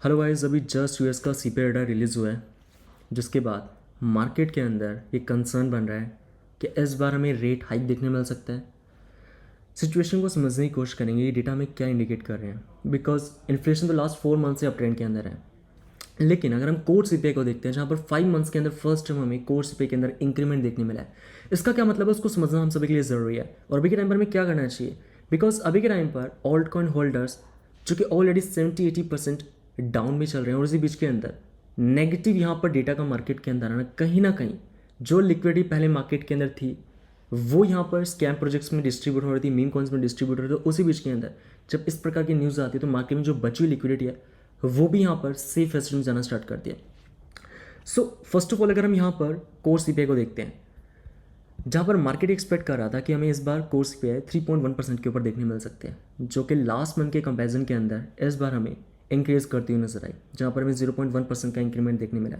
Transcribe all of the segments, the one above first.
Hello guys, अभी just US का CPI data release हुआ है, जिसके बाद मार्केट के अंदर एक कंसर्न बन रहा है कि इस बार हमें रेट हाइक देखने मिल सकता है। सिचुएशन को समझने की कोशिश करेंगे ये डेटा में क्या इंडिकेट कर रहे हैं, बिकॉज इन्फ्लेशन तो लास्ट 4 मंथ से अप ट्रेंड के अंदर है। लेकिन अगर हम कोर सीपीआई को देखते हैं, जहाँ पर 5 मंथ्स के अंदर फर्स्ट टाइम हमें कोर सीपीआई के अंदर इंक्रीमेंट देखने मिला है, इसका क्या मतलब है उसको समझना हम सभी के लिए ज़रूरी है। और अभी के टाइम पर हमें क्या करना चाहिए, बिकॉज अभी के टाइम पर ऑल्ट कॉइन होल्डर्स जो कि ऑलरेडी 70-80% डाउन में चल रहे हैं, और इसी बीच के अंदर नेगेटिव यहाँ पर डेटा का मार्केट के अंदर आना, कहीं ना कहीं जो लिक्विडिटी पहले मार्केट के अंदर थी वो यहाँ पर स्कैम प्रोजेक्ट्स में डिस्ट्रीब्यूट हो रही थी, मीम कॉइन्स में डिस्ट्रीब्यूट हो रही थी। उसी बीच के अंदर जब इस प्रकार की न्यूज़ आती है तो मार्केट में जो बची हुई लिक्विडिटी है वो भी यहाँ पर सेफ एसेट में जाना स्टार्ट करती है। सो फर्स्ट ऑफ ऑल अगर हम यहाँ पर कोर सीपीआई को देखते हैं, जहाँ पर मार्केट एक्सपेक्ट कर रहा था कि हमें इस बार कोर सीपीआई 3.1% के ऊपर देखने मिल सकते हैं, जो कि लास्ट मंथ के कंपैरिजन के अंदर इस बार हमें इंक्रीज करती हुई नजर आई, जहाँ पर हमें 0.1% का इंक्रीमेंट देखने मिला।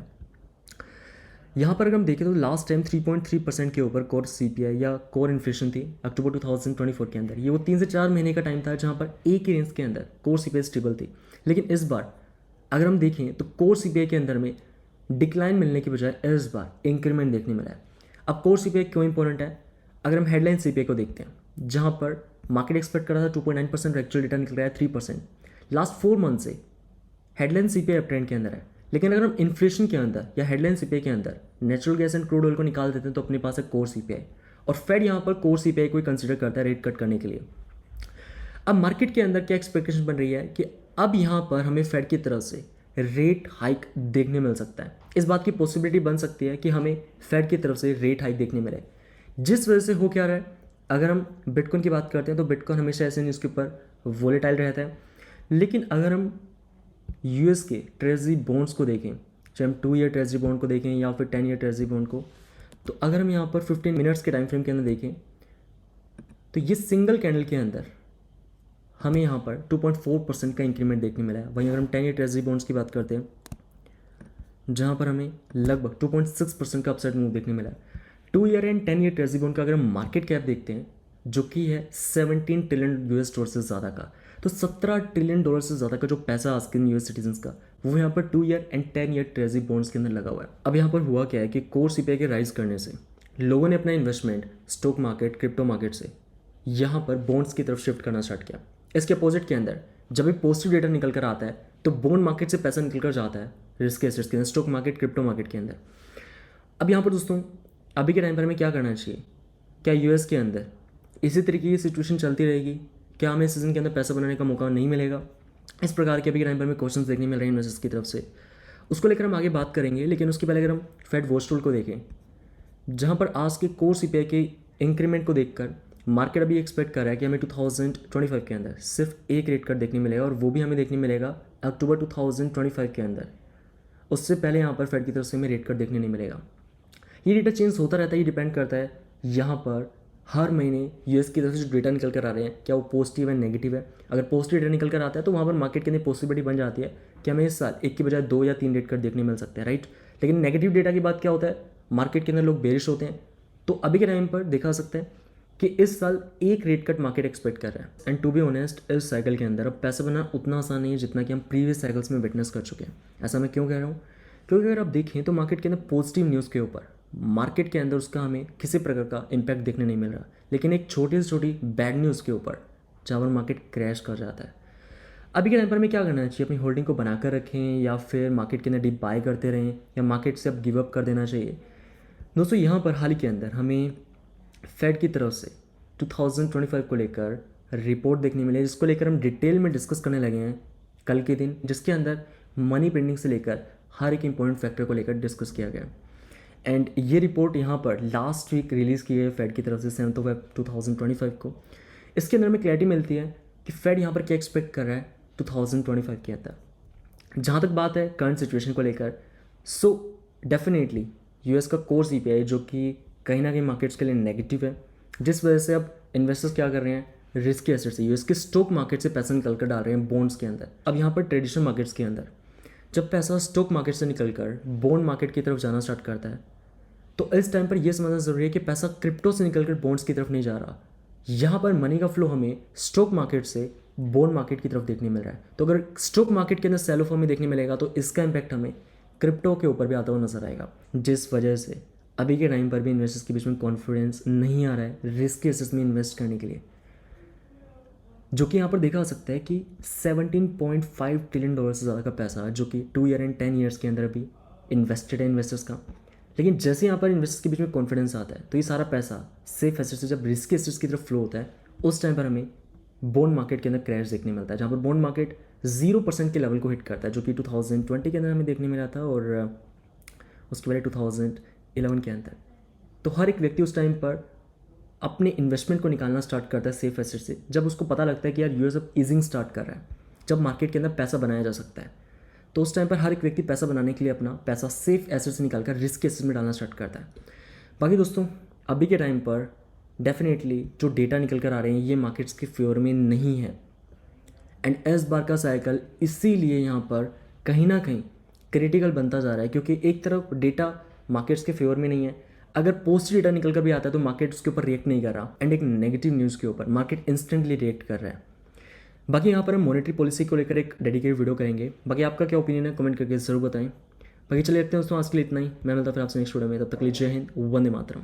यहाँ पर अगर हम देखें तो लास्ट टाइम 3.3% के ऊपर कोर सीपीआई या कोर इन्फ्लेशन थी अक्टूबर 2024 के अंदर। ये वो 3 से 4 महीने का टाइम था जहाँ पर एक ही रेंज के अंदर कोर सीपीआई स्टेबल थी। लेकिन इस बार अगर हम देखें तो कोर सीपीआई के अंदर में डिक्लाइन मिलने की बजाय इस बार इंक्रीमेंट देखने मिला है। अब कोर सीपीआई क्यों इंपॉर्टेंट है, अगर हम हेडलाइन सीपीआई को देखते हैं, जहाँ पर मार्केट एक्सपेक्ट कर रहा था 2.9%, एक्चुअल रिटर्न निकल रहा है 3%। लास्ट 4 मंथ से हेडलाइन सीपीआई अप ट्रेंड के अंदर है। लेकिन अगर हम इन्फ्लेशन के अंदर या हेडलाइन सीपीआई के अंदर natural gas and crude oil को निकाल देते हैं तो अपने पास है कोर सीपीआई, और फेड यहाँ पर कोर सीपीआई को कंसिडर करता है रेट कट करने के लिए। अब मार्केट के अंदर क्या एक्सपेक्टेशन बन रही है कि अब यहाँ पर हमें फेड की तरफ से रेट हाइक देखने मिल सकता है। इस बात की पॉसिबिलिटी बन सकती है कि हमें फेड की तरफ से रेट हाइक देखने मिले, जिस वजह से हो क्या रहा है। अगर हम बिटकॉइन की बात करते हैं तो बिटकॉइन हमेशा ऐसे न्यूज़ के ऊपर वोलेटाइल रहता है। लेकिन अगर हम यूएस के ट्रेजरी बॉन्ड्स को देखें, चाहे हम 2 ईयर ट्रेजरी बॉन्ड को देखें या फिर 10 ईयर ट्रेजरी बॉन्ड को, तो अगर हम यहाँ पर 15 मिनट्स के टाइम फ्रेम के अंदर देखें तो ये सिंगल कैंडल के अंदर हमें यहाँ पर 2.4% का इंक्रीमेंट देखने मिला है। वहीं अगर हम 10 ईयर ट्रेजरी बॉन्ड्स की बात करते हैं, जहाँ पर हमें लगभग 2.6% का अपसाइड मूव देखने मिला है। 2 year and 10 year treasury bond का अगर हम मार्केट कैप देखते हैं, जो कि है 17 ट्रिलियन यूएस डॉलर से ज़्यादा का, तो 17 ट्रिलियन डॉलर से ज़्यादा का जो पैसा आज के यूएस सिटीजन्स का, वो यहाँ पर 2 year and 10 year treasury bonds के अंदर लगा हुआ है। अब यहाँ पर हुआ क्या है कि कोर सीपीआई के राइज करने से लोगों ने अपना investment stock market, crypto market से यहाँ पर बॉन्ड्स की तरफ शिफ्ट करना स्टार्ट किया। इसके अपोजिट के अंदर जब भी पॉजिटिव डेटा निकल कर आता है तो बॉन्ड मार्केट से पैसा निकल कर जाता है रिस्क एसेट्स के अंदर, स्टॉक मार्केट, क्रिप्टो मार्केट के अंदर। अब यहाँ पर दोस्तों अभी के टाइम पर हमें क्या करना चाहिए, क्या यूएस के अंदर इसी तरीके की सिचुएशन चलती रहेगी, क्या हमें इस सीज़न के अंदर पैसा बनाने का मौका नहीं मिलेगा? इस प्रकार के अभी के टाइम पर हमें क्वेश्चंस देखने मिल रहे हैं इन्वेस्टर्स की तरफ से, उसको लेकर हम आगे बात करेंगे। लेकिन उसके पहले अगर हम फेड वॉच टूल को देखें, जहाँ पर आज के कोर सीपीआई के इंक्रीमेंट को देखकर मार्केट अभी एक्सपेक्ट कर रहा है कि हमें 2025 के अंदर सिर्फ एक रेट कट देखने मिलेगा, और वो भी हमें देखने मिलेगा अक्टूबर 2025 के अंदर। उससे पहले यहाँ पर फेड की तरफ से हमें रेट कट देखने नहीं मिलेगा। ये डेटा चेंज होता रहता है, ये डिपेंड करता है यहाँ पर हर महीने यूएस की तरफ से जो डेटा निकल कर आ रहे हैं क्या वो पॉजिटिव है, नेगेटिव है। अगर पॉजिटिव डेटा निकल कर आता है तो वहाँ पर मार्केट के अंदर पॉसिबिलिटी बन जाती है कि हमें इस साल एक की बजाय 2 या 3 रेट कट देखने मिल सकते हैं, राइट। लेकिन नेगेटिव डेटा की बात क्या होता है, मार्केट के अंदर लोग बेरिश होते हैं। तो अभी के टाइम पर देखा सकते हैं कि इस साल एक रेट कट मार्केट एक्सपेक्ट कर रहा है। एंड टू बी ऑनेस्ट, इस साइकिल के अंदर अब पैसा बनाना उतना आसान नहीं है जितना कि हम प्रीवियस साइकिल्स में विटनेस कर चुके हैं। ऐसा मैं क्यों कह रहा हूँ, क्योंकि अगर आप देखें तो मार्केट के अंदर पॉजिटिव न्यूज़ के ऊपर मार्केट के अंदर उसका हमें किसी प्रकार का इम्पैक्ट देखने नहीं मिल रहा। लेकिन एक छोटी से छोटी बैड न्यूज़ के ऊपर जहाँ पर मार्केट क्रैश कर जाता है। अभी के टाइम पर हमें क्या करना चाहिए, अपनी होल्डिंग को बनाकर रखें या फिर मार्केट के अंदर डीप बाय करते रहें, या मार्केट से अब गिव अप कर देना चाहिए? दोस्तों यहाँ पर हाल ही के अंदर हमें फेड की तरफ से 2025 को लेकर रिपोर्ट देखने मिली, जिसको लेकर हम डिटेल में डिस्कस करने लगे हैं कल के दिन, जिसके अंदर मनी प्रिंटिंग से लेकर हर एक इंपॉर्टेंट फैक्टर को लेकर डिस्कस किया गया। एंड ये रिपोर्ट यहाँ पर लास्ट वीक रिलीज़ की गई फेड की तरफ से 7 Feb 2025 को। इसके अंदर हमें क्लैरिटी मिलती है कि फेड यहाँ पर क्या एक्सपेक्ट कर रहा है 2025 के अंदर। जहाँ तक बात है करंट सिचुएशन को लेकर, सो डेफिनेटली यूएस का कोर सीपीआई जो कि कहीं ना कहीं मार्केट्स के लिए नेगेटिव है, जिस वजह से अब इन्वेस्टर्स क्या कर रहे हैं, रिस्की एसेट से यूएस के स्टॉक मार्केट से पैसा निकल कर डाल रहे हैं बॉन्ड्स के अंदर। अब यहाँ पर ट्रेडिशनल मार्केट्स के अंदर जब पैसा स्टॉक मार्केट से निकलकर बॉन्ड मार्केट की तरफ जाना स्टार्ट करता है, तो इस टाइम पर यह समझना ज़रूरी है कि पैसा क्रिप्टो से निकलकर बॉन्ड्स की तरफ नहीं जा रहा। यहाँ पर मनी का फ्लो हमें स्टॉक मार्केट से बॉन्ड मार्केट की तरफ देखने मिल रहा है। तो अगर स्टॉक मार्केट के अंदर सेल ऑफ हमें देखने मिलेगा तो इसका इम्पैक्ट हमें क्रिप्टो के ऊपर भी आता हुआ नजर आएगा, जिस वजह से अभी के टाइम पर भी इन्वेस्टर्स के बीच में कॉन्फिडेंस नहीं आ रहा है रिस्क एसेट्स में इन्वेस्ट करने के लिए। जो कि यहाँ पर देखा जा सकता है कि 17.5 ट्रिलियन डॉलर से ज़्यादा का पैसा जो कि 2 ईयर एंड 10 ईयर्स के अंदर अभी इन्वेस्टेड है इन्वेस्टर्स का। लेकिन जैसे यहाँ पर इन्वेस्टर्स के बीच में कॉन्फिडेंस आता है तो ये सारा पैसा सेफ एसेट्स से जब रिस्क एसेट्स की तरफ फ्लो होता है उस टाइम पर हमें बॉन्ड मार्केट के अंदर क्रैश देखने मिलता है, जहाँ पर बॉन्ड मार्केट 0% के लेवल को हिट करता है, जो कि 2020 के अंदर हमें देखने मिला था और उसके पहले 2011 के अंदर। तो हर एक व्यक्ति उस टाइम पर अपने इन्वेस्टमेंट को निकालना स्टार्ट करता है सेफ एसेट से, जब उसको पता लगता है कि यार यूएस अब ईजिंग स्टार्ट कर रहा है, जब मार्केट के अंदर पैसा बनाया जा सकता है। तो उस टाइम पर हर एक व्यक्ति पैसा बनाने के लिए अपना पैसा सेफ एसेट से निकालकर रिस्क एसेट में डालना स्टार्ट करता है। बाकी दोस्तों अभी के टाइम पर डेफिनेटली जो डेटा निकल कर आ रहे हैं ये मार्केट्स के फेवर में नहीं है, एंड इस बार का साइकिल इसीलिए यहाँ पर कहीं ना कहीं क्रिटिकल बनता जा रहा है, क्योंकि एक तरफ डेटा मार्केट्स के फेवर में नहीं है, अगर पॉजिटिव डेटा निकल कर भी आता है तो मार्केट उसके ऊपर रिएक्ट नहीं कर रहा, एंड एक नेगेटिव न्यूज़ के ऊपर मार्केट इंस्टेंटली रिएक्ट कर रहा है। बाकी यहाँ पर हम मॉनेटरी पॉलिसी को लेकर एक डेडिकेटेड वीडियो करेंगे। बाकी आपका क्या ओपिनियन है कमेंट करके ज़रूर बताएं। बाकी चलिए रखते हैं दोस्तों, आज के लिए इतना ही। मैं मिलता फिर आपसे नेक्स्ट वीडियो में, तब तक के लिए जय हिंद, वंदे मातरम।